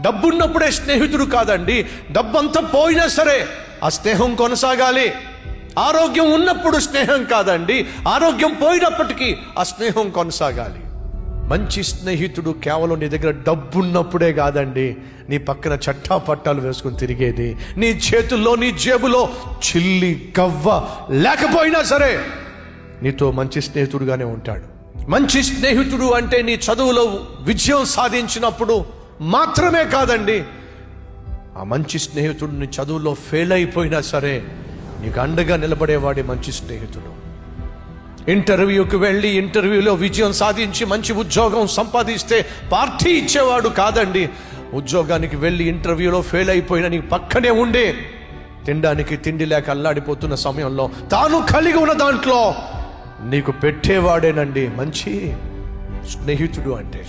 డబ్బున్నప్పుడే స్నేహితుడు కాదండి, డబ్బంతా పోయినా సరే ఆ స్నేహం కొనసాగాలి. ఆరోగ్యం ఉన్నప్పుడు స్నేహం కాదండి, ఆరోగ్యం పోయినప్పటికీ ఆ స్నేహం కొనసాగాలి. మంచి స్నేహితుడు కేవలం నీ దగ్గర డబ్బున్నప్పుడే కాదండి, నీ పక్కన చట్టా పట్టాలు వేసుకుని తిరిగేది, నీ చేతుల్లో నీ జేబులో చిల్లి గవ్వ లేకపోయినా సరే నీతో మంచి స్నేహితుడుగానే ఉంటాడు. మంచి స్నేహితుడు అంటే నీ చదువులో విజయం సాధించినప్పుడు మాత్రమే కాదండి, ఆ మంచి స్నేహితుడు నీ చదువులో ఫెయిల్ అయిపోయినా సరే నీకు అండగా నిలబడేవాడే మంచి స్నేహితుడు. ఇంటర్వ్యూకి వెళ్ళి ఇంటర్వ్యూలో విజయం సాధించి మంచి ఉద్యోగం సంపాదిస్తే పార్టీ ఇచ్చేవాడు కాదండి, ఉద్యోగానికి వెళ్ళి ఇంటర్వ్యూలో ఫెయిల్ అయిపోయిన నీ పక్కనే ఉండే తినడానికి తిండి లేక అల్లాడిపోతున్న సమయంలో తాను కలిగి ఉన్న దాంట్లో నీకు పెట్టేవాడేనండి మంచి స్నేహితుడు అంటే.